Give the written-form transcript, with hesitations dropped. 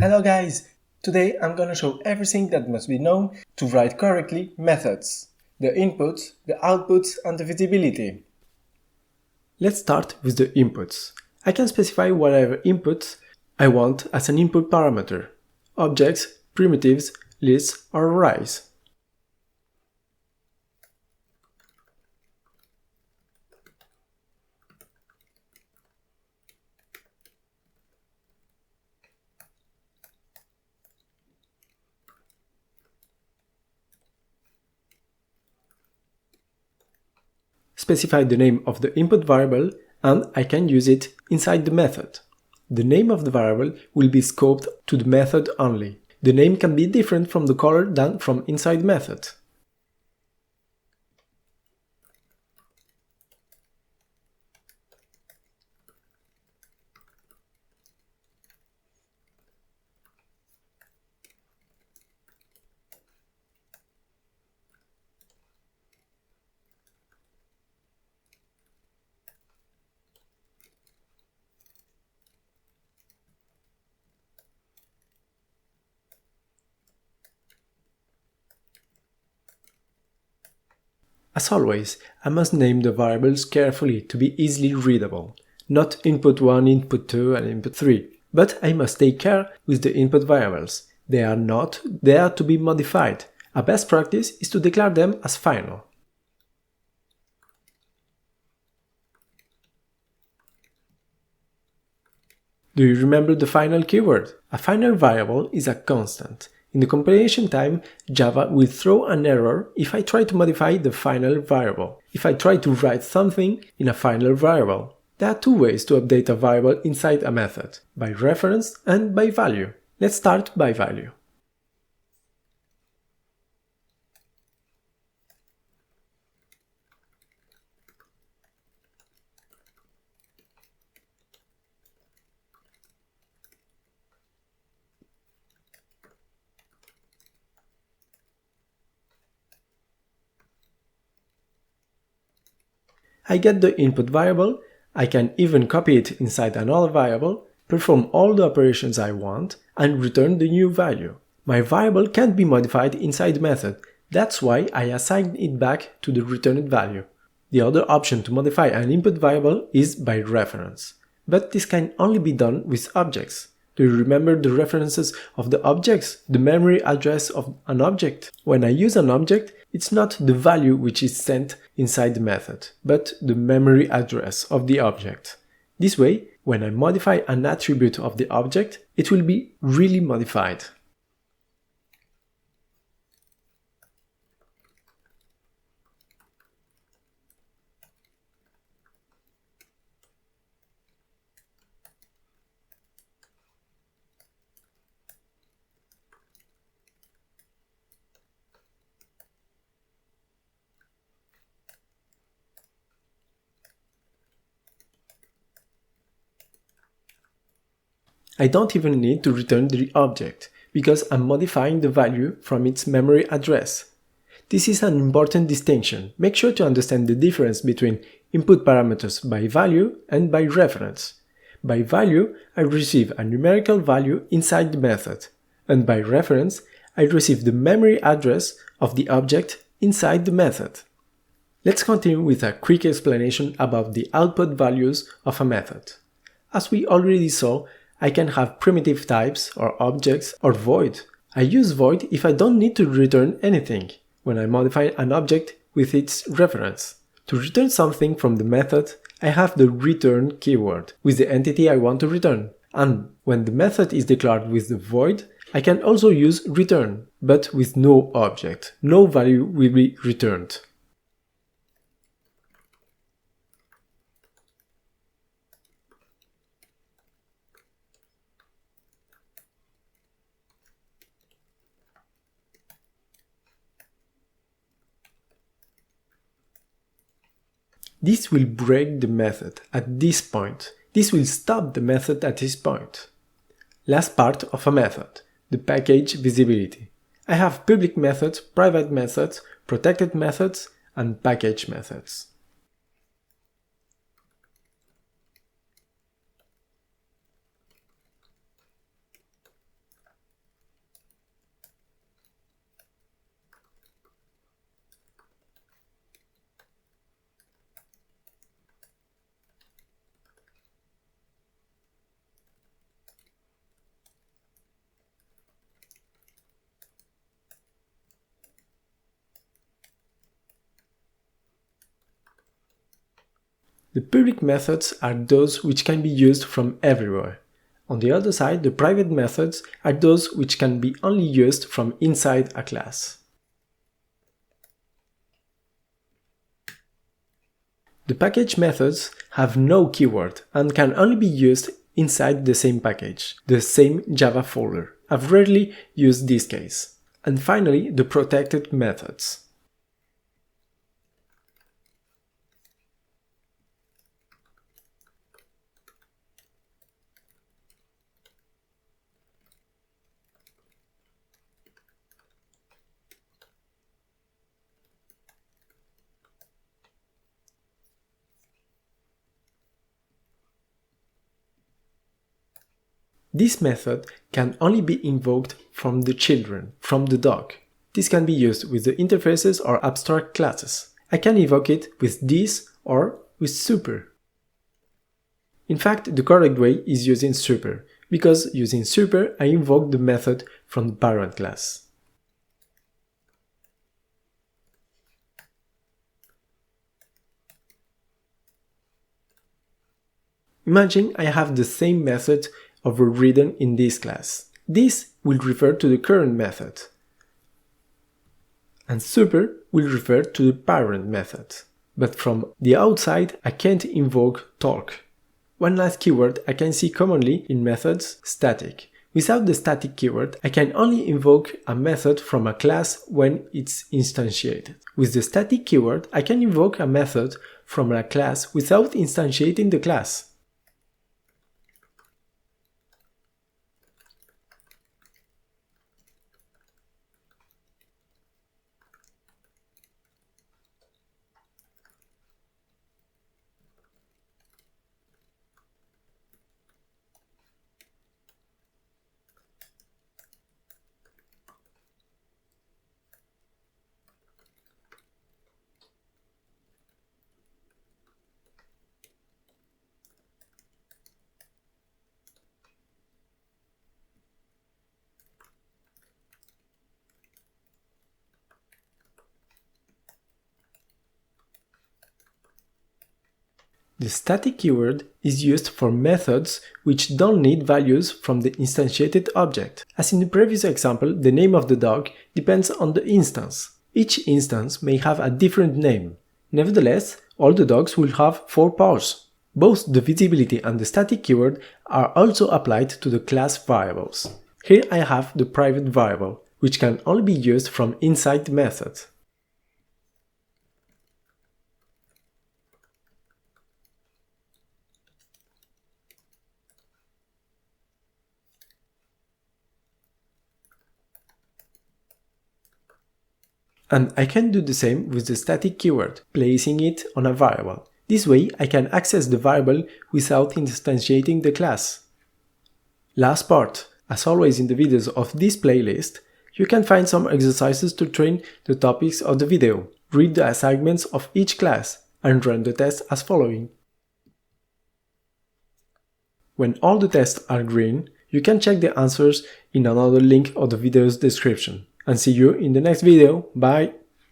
Hello guys! Today I'm gonna show everything that must be known to write correctly methods. The inputs, the outputs and the visibility. Let's start with the inputs. I can specify whatever inputs I want as an input parameter. Objects, primitives, lists or arrays. Specify the name of the input variable and I can use it inside the method. The name of the variable will be scoped to the method only. The name can be different from the color than from inside method. As always, I must name the variables carefully to be easily readable. Not input 1, input 2 and input 3. But I must take care with the input variables. They are not there to be modified. A best practice is to declare them as final. Do you remember the final keyword? A final variable is a constant. In the compilation time, Java will throw an error if I try to modify the final variable, if I try to write something in a final variable. There are two ways to update a variable inside a method, by reference and by value. Let's start by value. I get the input variable, I can even copy it inside another variable, perform all the operations I want, and return the new value. My variable can't be modified inside the method, that's why I assign it back to the returned value. The other option to modify an input variable is by reference. But this can only be done with objects. Do you remember the references of the objects, the memory address of an object? When I use an object, it's not the value which is sent inside the method, but the memory address of the object. This way, when I modify an attribute of the object, it will be really modified. I don't even need to return the object, because I'm modifying the value from its memory address. This is an important distinction. Make sure to understand the difference between input parameters by value and by reference. By value, I receive a numerical value inside the method, and by reference, I receive the memory address of the object inside the method. Let's continue with a quick explanation about the output values of a method. As we already saw, I can have primitive types or objects or void. I use void if I don't need to return anything, when I modify an object with its reference. To return something from the method, I have the return keyword with the entity I want to return. And when the method is declared with the void, I can also use return, but with no object. No value will be returned. This will break the method at this point. This will stop the method at this point. Last part of a method, the package visibility. I have public methods, private methods, protected methods, and package methods. The public methods are those which can be used from everywhere. On the other side, the private methods are those which can be only used from inside a class. The package methods have no keyword and can only be used inside the same package, the same Java folder. I've rarely used this case. And finally, the protected methods. This method can only be invoked from the children, from the dog. This can be used with the interfaces or abstract classes. I can invoke it with this or with super. In fact, the correct way is using super, because using super I invoke the method from the parent class. Imagine I have the same method overridden in this class. This will refer to the current method, and super will refer to the parent method. But from the outside I can't invoke talk. One last keyword I can see commonly in methods: static. Without the static keyword, I can only invoke a method from a class when it's instantiated. With the static keyword, I can invoke a method from a class without instantiating the class. The static keyword is used for methods which don't need values from the instantiated object. As in the previous example, the name of the dog depends on the instance. Each instance may have a different name. Nevertheless, all the dogs will have 4 paws. Both the visibility and the static keyword are also applied to the class variables. Here I have the private variable, which can only be used from inside the method. And I can do the same with the static keyword, placing it on a variable. This way I can access the variable without instantiating the class. Last part, as always in the videos of this playlist, you can find some exercises to train the topics of the video. Read the assignments of each class and run the test as following. When all the tests are green, you can check the answers in another link of the video's description. And see you in the next video. Bye!